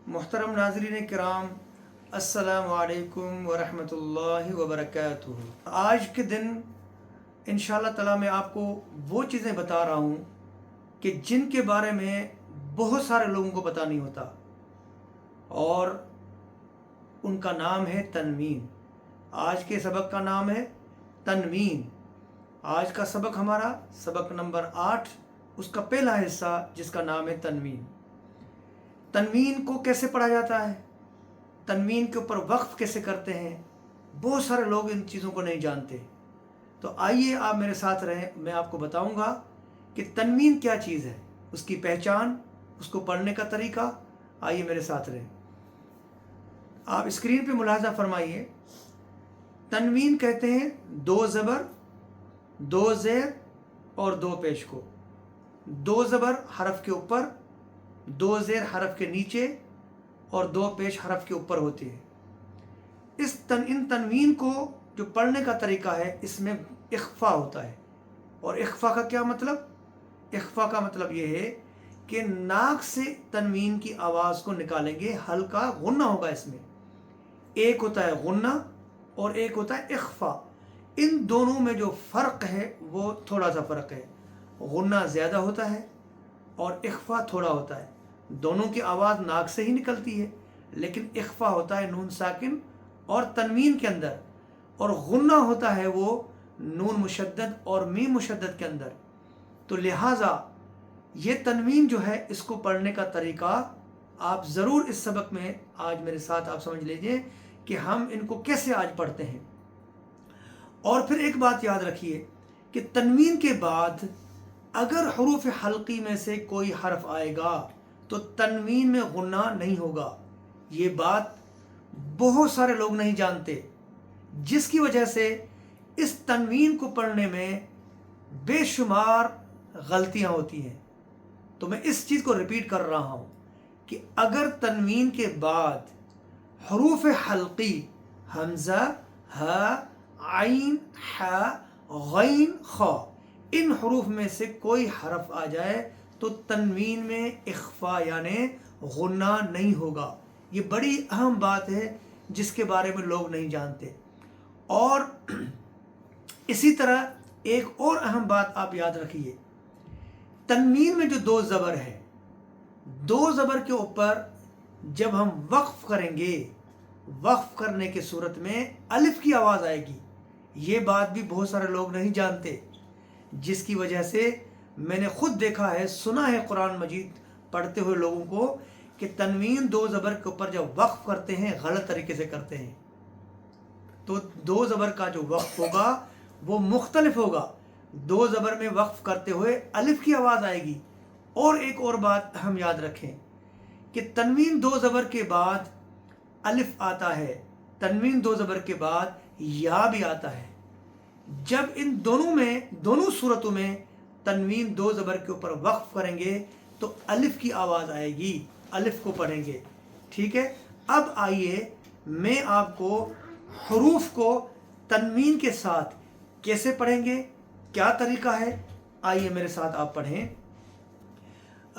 मुहतरम नाज़रीन किराम, अस्सलामु अलैकुम वरहमतुल्लाहि वबरकातुहू। आज के दिन इंशाअल्लाह ताला मैं आपको वो चीज़ें बता रहा हूँ कि जिनके बारे में बहुत सारे लोगों को पता नहीं होता, और उनका नाम है तनवीन। आज के सबक का नाम है तनवीन। आज का सबक हमारा सबक नंबर 8, उसका पहला हिस्सा जिसका नाम है तनवीन। तनवीन को कैसे पढ़ा जाता है, तनवीन के ऊपर वक्फ कैसे करते हैं, बहुत सारे लोग इन चीज़ों को नहीं जानते। तो आइए आप मेरे साथ रहें, मैं आपको बताऊंगा कि तनवीन क्या चीज़ है, उसकी पहचान, उसको पढ़ने का तरीका। आइए मेरे साथ रहें। आप स्क्रीन पे मुलाहजा फरमाइए। तनवीन कहते हैं दो ज़बर, दो ज़ेर और दो पेश को। दो ज़बर हरफ के ऊपर, दो ज़ेर हरफ के नीचे और दो पेश हरफ के ऊपर होती है। इन तनवीन को जो पढ़ने का तरीका है, इसमें इख्फा होता है। और इख्फा का क्या मतलब? इख्फा का मतलब ये है कि नाक से तनवीन की आवाज़ को निकालेंगे, हल्का गुन्ना होगा इसमें। एक होता है गुन्ना और एक होता है इख्फा। इन दोनों में जो फ़र्क है वो थोड़ा सा फ़र्क है। गुन्ना ज़्यादा होता है और इख्फा थोड़ा होता है। दोनों की आवाज़ नाक से ही निकलती है, लेकिन इख्फा होता है नून साकिन और तनवीन के अंदर, और गुन्ना होता है वो नून मुशद्दद और मीम मुशद्दद के अंदर। तो लिहाजा ये तनवीन जो है, इसको पढ़ने का तरीका आप ज़रूर इस सबक में आज मेरे साथ आप समझ लीजिए कि हम इनको कैसे आज पढ़ते हैं। और फिर एक बात याद रखिए कि तनवीन के बाद अगर हरूफ हल्की में से कोई हरफ आएगा तो तनवीन में गुन्ना नहीं होगा। ये बात बहुत सारे लोग नहीं जानते, जिसकी वजह से इस तनवीन को पढ़ने में बेशुमार गलतियां होती हैं। तो मैं इस चीज़ को रिपीट कर रहा हूँ कि अगर तनवीन के बाद हरूफ हल्की हमज़ा, हा, आइन, हा, गैन, खा, इन हरूफ में से कोई हरफ आ जाए तो तनवीन में इख्फा यानी गुन्ना नहीं होगा। ये बड़ी अहम बात है जिसके बारे में लोग नहीं जानते। और इसी तरह एक और अहम बात आप याद रखिए, तनवीन में जो दो ज़बर है, दो ज़बर के ऊपर जब हम वक्फ करेंगे, वक्फ करने के सूरत में अलिफ की आवाज़ आएगी। ये बात भी बहुत सारे लोग नहीं जानते, जिसकी वजह से मैंने खुद देखा है, सुना है कुरान मजीद पढ़ते हुए लोगों को कि तनवीन दो ज़बर के ऊपर जब वक्फ करते हैं गलत तरीके से करते हैं। तो दो ज़बर का जो वक्फ होगा वो मुख्तलिफ होगा। दो ज़बर में वक्फ करते हुए अलिफ की आवाज़ आएगी। और एक और बात हम याद रखें कि तनवीन दो ज़बर के बाद अलिफ आता है, तनवीन दो ज़बर के बाद या भी आता है। जब इन दोनों सूरतों में तनवीन दो ज़बर के ऊपर वक्फ करेंगे तो अलिफ की आवाज़ आएगी, अलिफ को पढ़ेंगे। ठीक है। अब आइए मैं आपको हरूफ को तनवीन के साथ कैसे पढ़ेंगे, क्या तरीका है, आइए मेरे साथ आप पढ़ें।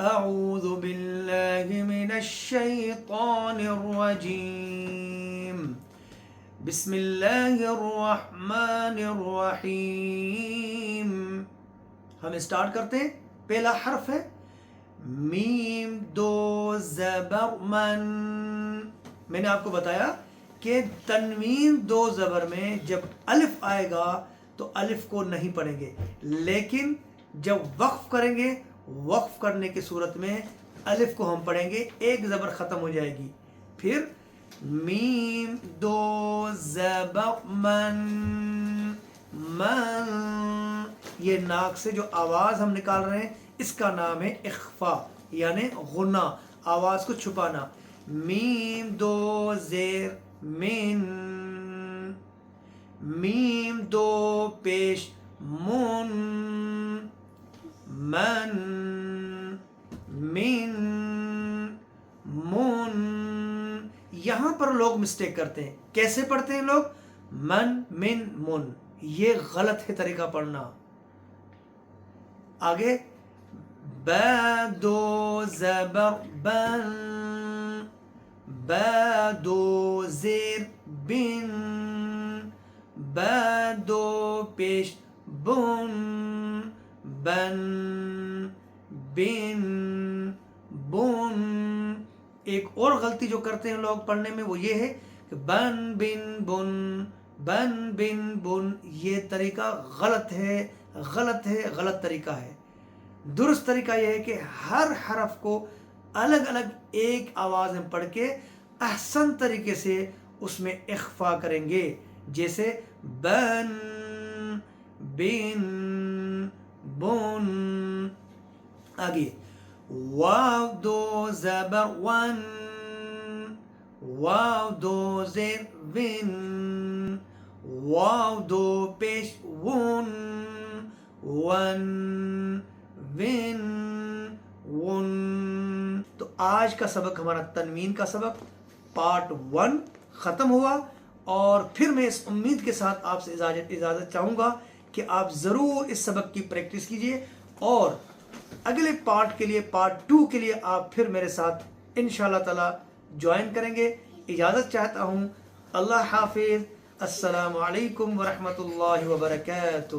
अऊज़ु बिल्लाहि मिनश शैतानिर रजीम, बिस्मिल्लाहिर रहमानिर रहीम। हम स्टार्ट करते हैं। पहला हर्फ है मीम, दो ज़बर मन। मैंने आपको बताया कि तनवीन दो ज़बर में जब अलिफ आएगा तो अलिफ को नहीं पढ़ेंगे, लेकिन जब वक्फ करेंगे, वक्फ करने की सूरत में अलिफ को हम पढ़ेंगे, एक ज़बर ख़त्म हो जाएगी। फिर मीम, दो ज़बर मन, मन, ये नाक से जो आवाज़ हम निकाल रहे हैं इसका नाम है इख्फा यानी गुन्ना, आवाज़ को छुपाना। मीम, दो ज़ेर मिन, मीम, दो पेश मुन, मन, मिन, मुन। यहाँ पर लोग मिस्टेक करते हैं। कैसे पढ़ते हैं लोग? मन, मिन, मुन। ये गलत है तरीका पढ़ना। आगे ब, दो ज़बर बन, با دو زیر بن، با دو پیش بن، بن بن بن. ایک اور غلطی جو کرتے ہیں لوگ پڑھنے میں وہ یہ ہے کہ بن بن بن، بن بن بن. یہ طریقہ غلط ہے، غلط ہے، غلط طریقہ ہے. درست طریقہ یہ ہے کہ ہر حرف کو الگ الگ ایک آواز میں پڑھ کے احسن طریقے سے اس میں اخفا کریں گے. جیسے بن بن بن. آگے واو دو زبر ون، واو دو زیر ون، واو دو پیش ون، ون ون ون. تو آج کا سبق ہمارا تنوین کا سبق پارٹ 1 ختم ہوا، اور پھر میں اس امید کے ساتھ آپ سے اجازت چاہوں گا کہ آپ ضرور اس سبق کی پریکٹس کیجئے، اور اگلے پارٹ کے لیے، پارٹ 2 کے لیے آپ پھر میرے ساتھ انشاءاللہ تعالی جوائن کریں گے. اجازت چاہتا ہوں. اللہ حافظ. السلام علیکم ورحمۃ اللہ وبرکاتہ.